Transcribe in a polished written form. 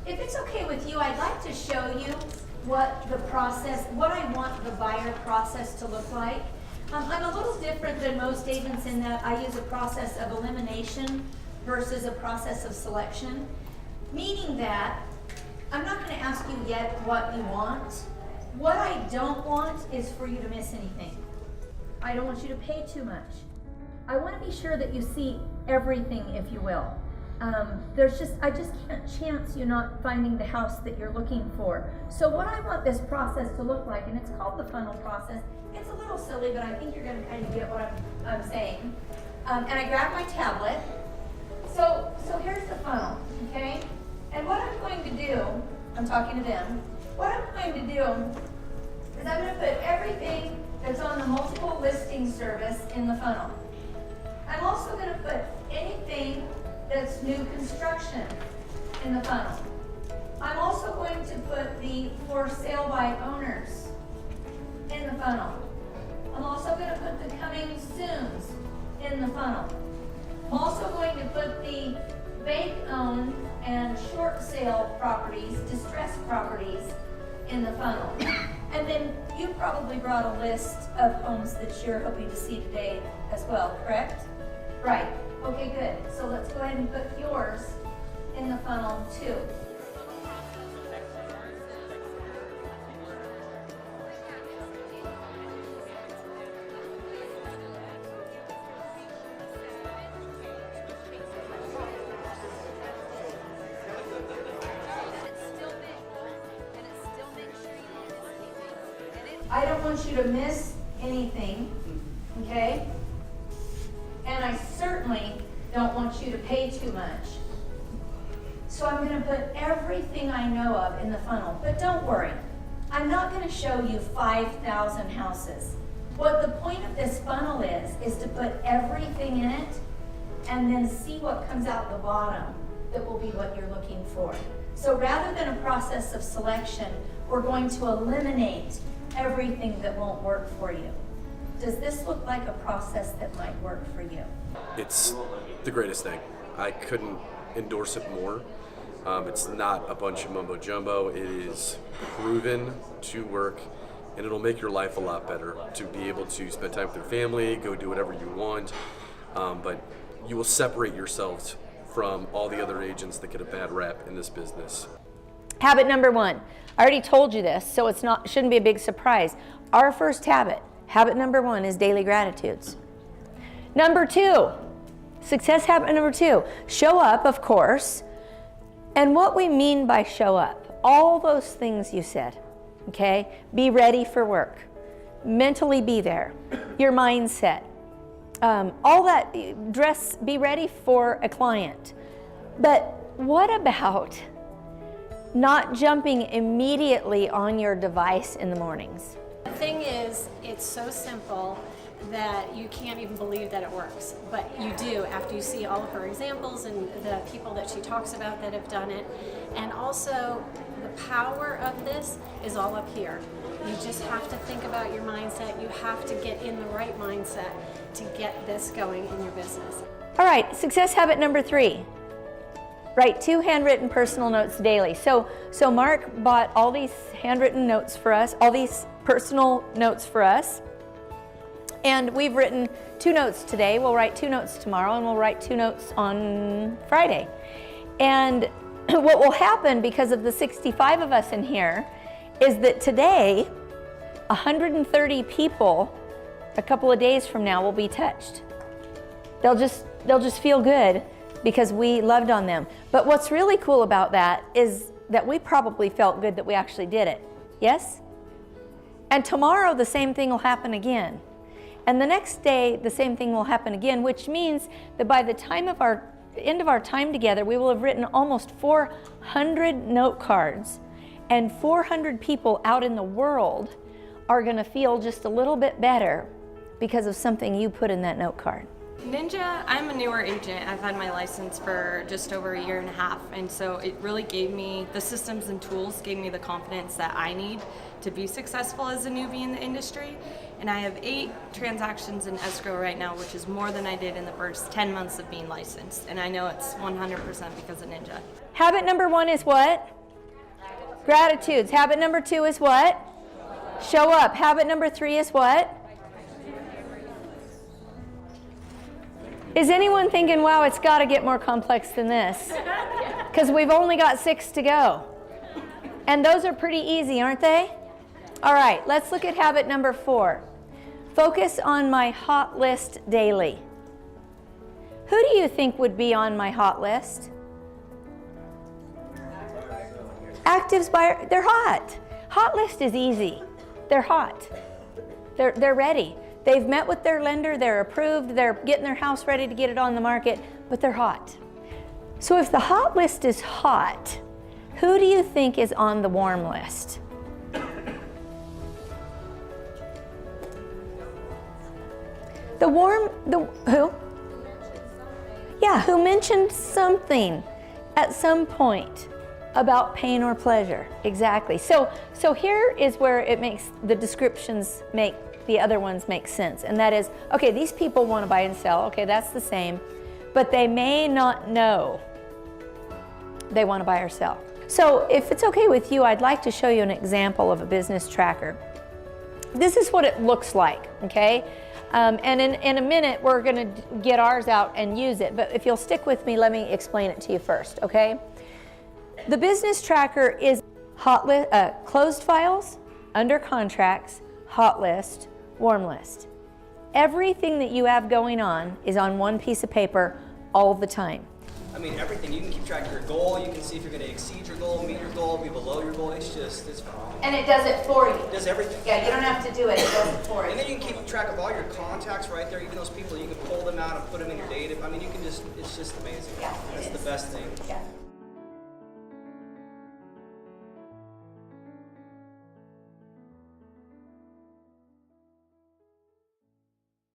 If it's okay with you, I'd like to show you what I want the buyer process to look like. I'm a little different than most agents in that I use a process of elimination versus a process of selection, meaning that I'm not going to ask you yet what you want. What I don't want is for you to miss anything. I don't want you to pay too much. I want to be sure that you see everything, if you will. I just can't chance you not finding the house that you're looking for. So what I want this process to look like, and it's called the funnel process. It's a little silly, but I think you're going to kind of get what I'm saying. And I grab my tablet. So here's the funnel, okay? And what I'm going to do, I'm talking to them, what I'm going to do is I'm going to put everything that's on the multiple listing service in the funnel. I'm also going to put anything that's new construction in the funnel. I'm also going to put the for sale by owners in the funnel. I'm also going to put the coming soons in the funnel. I'm also going to put the bank owned and short sale properties, distressed properties in the funnel. And then you probably brought a list of homes that you're hoping to see today as well, correct? Right. Okay, good. So let's go ahead and put yours in the funnel too. I don't want you to miss anything, okay? And I certainly don't want you to pay too much. So I'm going to put everything I know of in the funnel. But don't worry, I'm not going to show you 5,000 houses. What the point of this funnel is to put everything in it and then see what comes out the bottom that will be what you're looking for. So rather than a process of selection, we're going to eliminate everything that won't work for you. Does this look like a process that might work for you? It's the greatest thing. I couldn't endorse it more. It's not a bunch of mumbo jumbo. It is proven to work, and it'll make your life a lot better to be able to spend time with your family, go do whatever you want, but you will separate yourselves from all the other agents that get a bad rap in this business. Habit number 1. I already told you this, so shouldn't be a big surprise. Our first habit number 1 is daily gratitudes. Number 2, success habit number 2, show up, of course. And what we mean by show up, all those things you said, okay? Be ready for work, mentally be there, your mindset, all that, be ready for a client. But what about not jumping immediately on your device in the mornings? The thing is, it's so simple that you can't even believe that it works, but you do after you see all of her examples and the people that she talks about that have done it. And also, the power of this is all up here. You just have to think about your mindset. You have to get in the right mindset to get this going in your business. All right, success habit number 3. Write 2 handwritten personal notes daily. So Mark bought all these handwritten notes for us, all these personal notes for us. And we've written 2 notes today. We'll write 2 notes tomorrow, and we'll write 2 notes on Friday. And what will happen, because of the 65 of us in here, is that today, 130 people, a couple of days from now, will be touched. They'll just feel good because we loved on them. But what's really cool about that is that we probably felt good that we actually did it. Yes? And tomorrow the same thing will happen again. And the next day the same thing will happen again, which means that by the time of our end of our time together, we will have written almost 400 note cards, and 400 people out in the world are going to feel just a little bit better because of something you put in that note card. Ninja, I'm a newer agent. I've had my license for just over 1.5 years, and so it really gave me, the systems and tools gave me the confidence that I need to be successful as a newbie in the industry. And I have 8 transactions in escrow right now, which is more than I did in the first 10 months of being licensed. And I know it's 100% because of Ninja. Habit number 1 is what? Gratitudes. Habit number 2 is what? Show up. Habit number 3 is what? Is anyone thinking, wow, it's got to get more complex than this? Because we've only got 6 to go. And those are pretty easy, aren't they? All right, let's look at habit number 4. Focus on my hot list daily. Who do you think would be on my hot list? Actives buyer, they're hot. Hot list is easy. They're hot. They're ready. They've met with their lender, they're approved, they're getting their house ready to get it on the market, but they're hot. So if the hot list is hot, who do you think is on the warm list? Who? Yeah, who mentioned something at some point about pain or pleasure. Exactly. So here is where it makes the descriptions make the other ones make sense. And that is, okay, these people want to buy and sell. Okay, that's the same. But they may not know they want to buy or sell. So if it's okay with you, I'd like to show you an example of a business tracker. This is what it looks like, okay? And in a minute, we're going to get ours out and use it. But if you'll stick with me, let me explain it to you first, okay? The business tracker is closed files, under contracts, hot list, warm list. Everything that you have going on is on one piece of paper all the time. I mean, everything. You can keep track of your goal. You can see if you're going to exceed your goal, meet your goal, be below your goal. It's phenomenal. And it does it for you. It does everything. Yeah, you don't have to do it. It does it for And you. then you can keep track of all your contacts right there. Even those people, you can pull them out and put them in your data. I mean, you can just, it's just amazing. Yeah, It's it the is. best thing. Yeah.